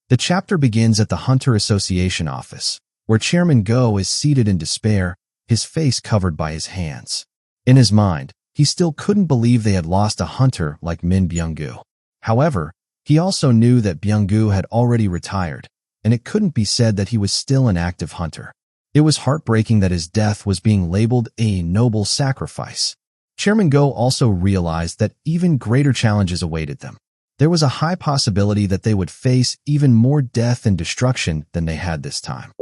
The chapter begins at the Hunter Association office, where Chairman Go is seated in despair, his face covered by his hands. In his mind, he still couldn't believe they had lost a hunter like Min Byung-gu. However, he also knew that Byung-gu had already retired, and it couldn't be said that he was still an active hunter. It was heartbreaking that his death was being labeled a noble sacrifice. Chairman Go also realized that even greater challenges awaited them. There was a high possibility that they would face even more death and destruction than they had this time.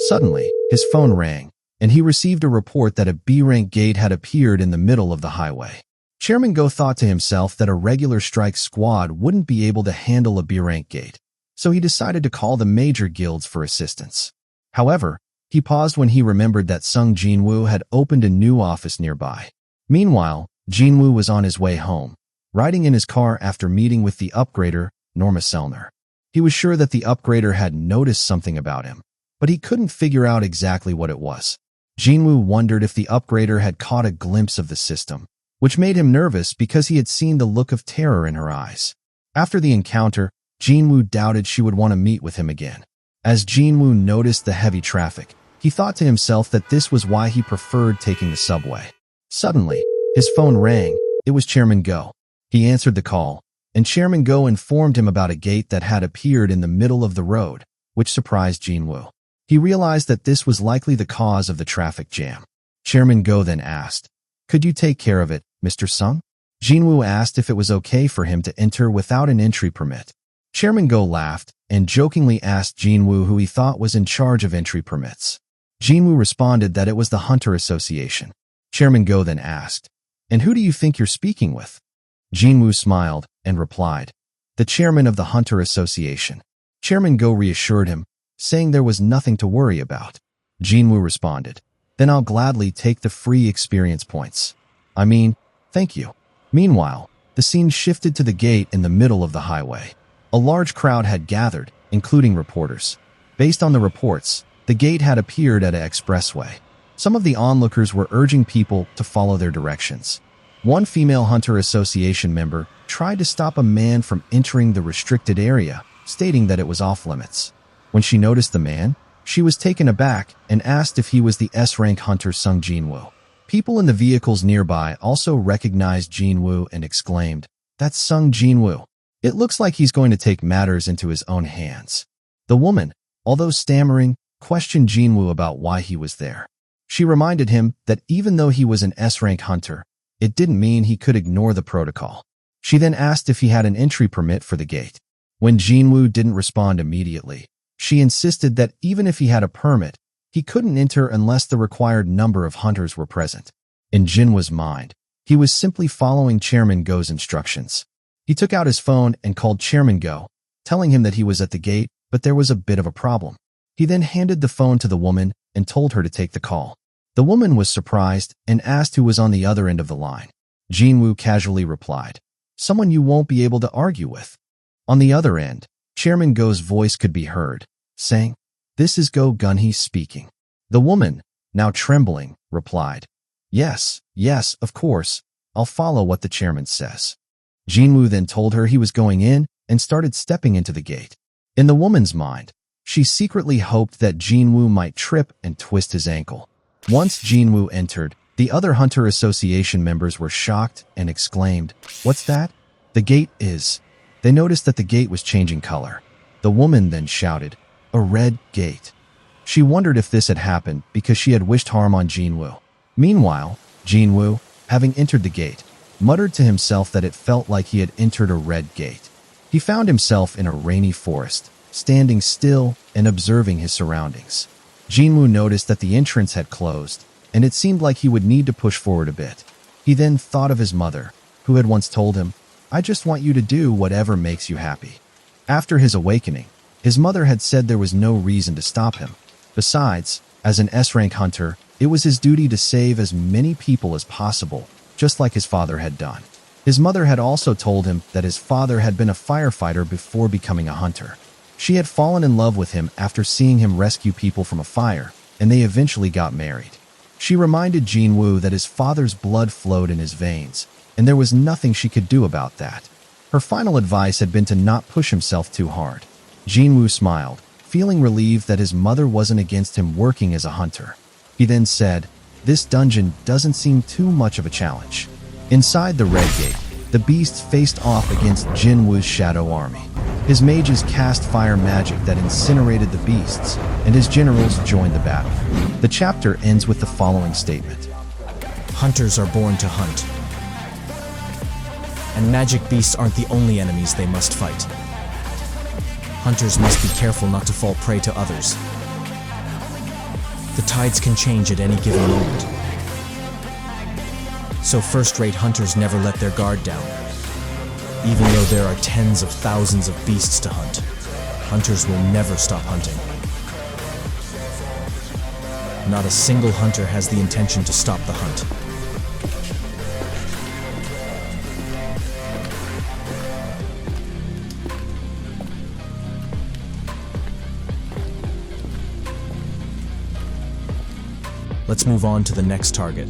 Suddenly, his phone rang, and he received a report that a B-rank gate had appeared in the middle of the highway. Chairman Go thought to himself that a regular strike squad wouldn't be able to handle a B-rank gate, so he decided to call the major guilds for assistance. However, he paused when he remembered that Sung Jinwoo had opened a new office nearby. Meanwhile, Jinwoo was on his way home, riding in his car after meeting with the upgrader, Norma Selner. He was sure that the upgrader had noticed something about him, but he couldn't figure out exactly what it was. Jinwoo wondered if the upgrader had caught a glimpse of the system, which made him nervous because he had seen the look of terror in her eyes. After the encounter, Jinwoo doubted she would want to meet with him again. As Jinwoo noticed the heavy traffic, he thought to himself that this was why he preferred taking the subway. Suddenly, his phone rang. It was Chairman Go. He answered the call, and Chairman Go informed him about a gate that had appeared in the middle of the road, which surprised Jinwoo. He realized that this was likely the cause of the traffic jam. Chairman Go then asked, "Could you take care of it, Mr. Sung?" Jinwoo asked if it was okay for him to enter without an entry permit. Chairman Go laughed and jokingly asked Jinwoo who he thought was in charge of entry permits. Jinwoo responded that it was the Hunter Association. Chairman Go then asked, "And who do you think you're speaking with?" Jinwoo smiled and replied, "The chairman of the Hunter Association." Chairman Go reassured him, saying there was nothing to worry about. Jinwoo responded, "Then I'll gladly take the free experience points. I mean, thank you." Meanwhile, the scene shifted to the gate in the middle of the highway. A large crowd had gathered, including reporters. Based on the reports, the gate had appeared at an expressway. Some of the onlookers were urging people to follow their directions. One female Hunter Association member tried to stop a man from entering the restricted area, stating that it was off-limits. When she noticed the man, she was taken aback and asked if he was the S-rank hunter Sung Jinwoo. People in the vehicles nearby also recognized Jinwoo and exclaimed, "That's Sung Jinwoo. It looks like he's going to take matters into his own hands." The woman, although stammering, questioned Jinwoo about why he was there. She reminded him that even though he was an S-rank hunter, it didn't mean he could ignore the protocol. She then asked if he had an entry permit for the gate. When Jinwoo didn't respond immediately, she insisted that even if he had a permit, he couldn't enter unless the required number of hunters were present. In Jinwoo's mind, he was simply following Chairman Go's instructions. He took out his phone and called Chairman Go, telling him that he was at the gate, but there was a bit of a problem. He then handed the phone to the woman and told her to take the call. The woman was surprised and asked who was on the other end of the line. Jinwoo casually replied, "Someone you won't be able to argue with." On the other end, Chairman Go's voice could be heard, saying, "This is Go Gunhee speaking." The woman, now trembling, replied, Yes, of course, I'll follow what the chairman says." Jinwoo then told her he was going in and started stepping into the gate. In the woman's mind, she secretly hoped that Jinwoo might trip and twist his ankle. Once Jinwoo entered, the other Hunter Association members were shocked and exclaimed, "What's that?" "The gate is." They noticed that the gate was changing color. The woman then shouted, "A red gate." She wondered if this had happened because she had wished harm on Jinwoo. Meanwhile, Jinwoo, having entered the gate, muttered to himself that it felt like he had entered a red gate. He found himself in a rainy forest, standing still and observing his surroundings. Jinwoo noticed that the entrance had closed, and it seemed like he would need to push forward a bit. He then thought of his mother, who had once told him, "I just want you to do whatever makes you happy." After his awakening, his mother had said there was no reason to stop him. Besides, as an S-rank hunter, it was his duty to save as many people as possible, just like his father had done. His mother had also told him that his father had been a firefighter before becoming a hunter. She had fallen in love with him after seeing him rescue people from a fire, and they eventually got married. She reminded Jinwoo that his father's blood flowed in his veins, and there was nothing she could do about that. Her final advice had been to not push himself too hard. Jinwoo smiled, feeling relieved that his mother wasn't against him working as a hunter. He then said, "This dungeon doesn't seem too much of a challenge." Inside the Red Gate, the beasts faced off against Jinwoo's shadow army. His mages cast fire magic that incinerated the beasts, and his generals joined the battle. The chapter ends with the following statement. Hunters are born to hunt. And magic beasts aren't the only enemies they must fight. Hunters must be careful not to fall prey to others. The tides can change at any given moment. So first-rate hunters never let their guard down. Even though there are tens of thousands of beasts to hunt, hunters will never stop hunting. Not a single hunter has the intention to stop the hunt. Let's move on to the next target.